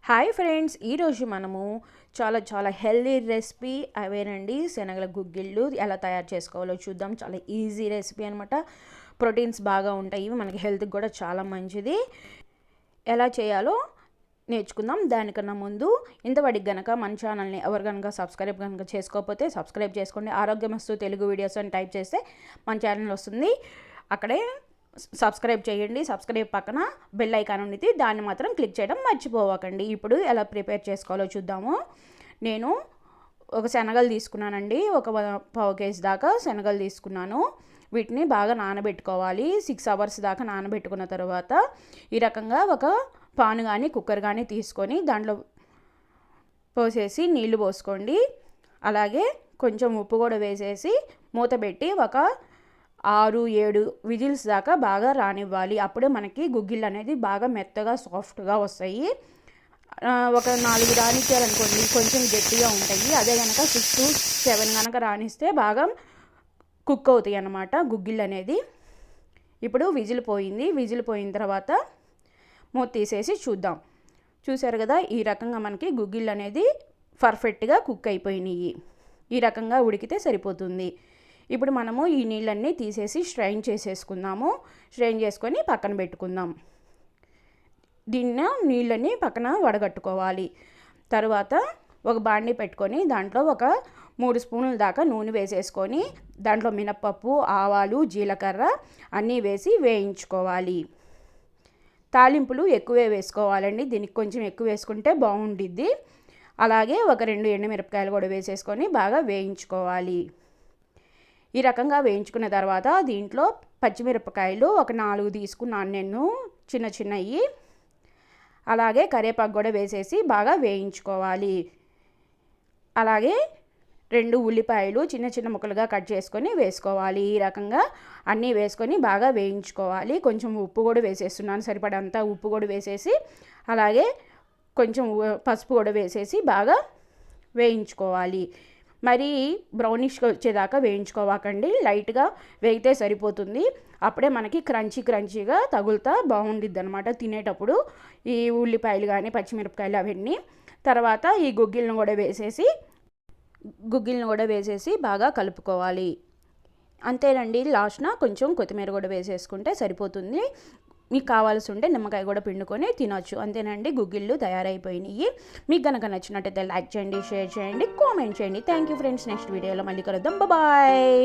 Hi friends, ఈరోజు మనము చాలా హెల్దీ రెసిపీ అవేనండి శనగల గుగ్గిళ్ళు ఎలా తయారు చేసుకోవాలో చూద్దాం. చాలా ఈజీ రెసిపీ అనమాట. ప్రోటీన్స్ బాగా ఉంటాయి, మనకి హెల్త్కి కూడా చాలా మంచిది. ఎలా చేయాలో నేర్చుకుందాం. దానికన్నా ముందు ఇంతవరకు గనక మన ఛానల్ని ఎవరు కనుక సబ్స్క్రైబ్ కనుక చేసుకోకపోతే సబ్స్క్రైబ్ చేసుకోండి. ఆరోగ్యమస్తు తెలుగు వీడియోస్ అని టైప్ చేస్తే మన ఛానల్ వస్తుంది. అక్కడే సబ్స్క్రైబ్ చేయండి. సబ్స్క్రైబ్ పక్కన బెల్ ఐకాన్ ఉంది, దాన్ని మాత్రం క్లిక్ చేయడం మర్చిపోవకండి. ఇప్పుడు ఎలా ప్రిపేర్ చేసుకోవాలో చూద్దాము. నేను ఒక శనగలు తీసుకున్నానండి, ఒక 1/2 కేజీ దాకా శనగలు తీసుకున్నాను. వీటిని బాగా నానబెట్టుకోవాలి. 6 అవర్స్ దాకా నానబెట్టుకున్న తర్వాత ఈ రకంగా ఒక పాను కానీ కుక్కర్ కానీ తీసుకొని దాంట్లో పోసేసి నీళ్లు పోసుకోండి. అలాగే కొంచెం ఉప్పు కూడా వేసేసి మూత పెట్టి ఒక 6-7 విజిల్స్ దాకా బాగా రానివ్వాలి. అప్పుడే మనకి గుగ్గిళ్ళు అనేది బాగా మెత్తగా సాఫ్ట్గా వస్తాయి. ఒక 4 రానిచ్చారనుకోండి కొంచెం గట్టిగా ఉంటాయి. అదే కనుక 6-7 కనుక రానిస్తే బాగా కుక్ అవుతాయి అన్నమాట గుగ్గిళ్ళు అనేది. ఇప్పుడు విజిల్ పోయిన తర్వాత మూత తీసేసి చూద్దాం. చూసారు కదా, ఈ రకంగా మనకి గుగ్గిళ్ళు అనేది పర్ఫెక్ట్గా కుక్ అయిపోయినాయి. ఈ రకంగా ఉడికితే సరిపోతుంది. ఇప్పుడు మనము ఈ నీళ్ళన్నీ తీసేసి స్ట్రైన్ చేసేసుకుందాము. స్ట్రైన్ చేసుకొని పక్కన పెట్టుకుందాం. దీన్ని నీళ్ళని పక్కన వడగట్టుకోవాలి. తర్వాత ఒక బాండి పెట్టుకొని దాంట్లో ఒక 3 స్పూన్ల దాకా నూనె వేసేసుకొని దాంట్లో మినప్పప్పు, ఆవాలు, జీలకర్ర అన్నీ వేసి వేయించుకోవాలి. తాలింపులు ఎక్కువే వేసుకోవాలండి, దీనికి కొంచెం ఎక్కువ వేసుకుంటే బాగుండిద్ది. అలాగే ఒక 2 ఎండుమిరపకాయలు కూడా వేసేసుకొని బాగా వేయించుకోవాలి. ఈ రకంగా వేయించుకున్న తర్వాత దీంట్లో పచ్చిమిరపకాయలు ఒక 4 తీసుకున్నాను నేను, చిన్నవి. అలాగే కరివేపాకు కూడా వేసేసి బాగా వేయించుకోవాలి. అలాగే 2 ఉల్లిపాయలు చిన్న ముక్కలుగా కట్ చేసుకొని వేసుకోవాలి. ఈ రకంగా అన్నీ వేసుకొని బాగా వేయించుకోవాలి. కొంచెం ఉప్పు కూడా వేసేస్తున్నాను, సరిపడంతా ఉప్పు కూడా వేసేసి అలాగే కొంచెం పసుపు కూడా వేసేసి బాగా వేయించుకోవాలి. మరి బ్రౌనిష్గా వచ్చేదాకా వేయించుకోవాకండి, లైట్గా వేగితే సరిపోతుంది. అప్పుడే మనకి క్రంచీగా తగులుతా బాగుండిద్ది అనమాట తినేటప్పుడు ఈ ఉల్లిపాయలు కానీ పచ్చిమిరపకాయలు అవన్నీ. తర్వాత ఈ గుగ్గిళ్ళను కూడా వేసేసి బాగా కలుపుకోవాలి. అంతేనండి, లాస్ట్న కొంచెం కొత్తిమీర కూడా వేసేసుకుంటే సరిపోతుంది. మీకు కావాల్సి ఉంటే నిమ్మకాయ కూడా పిండుకొని తినొచ్చు. అంతేనండి, గుగ్గిళ్ళు తయారైపోయినాయి. మీకు కనుక నచ్చినట్టయితే లైక్ చేయండి, షేర్ చేయండి, కామెంట్ చేయండి. Thank you friends. నెక్స్ట్ వీడియోలో మళ్ళీ కలుద్దాం. బాయ్.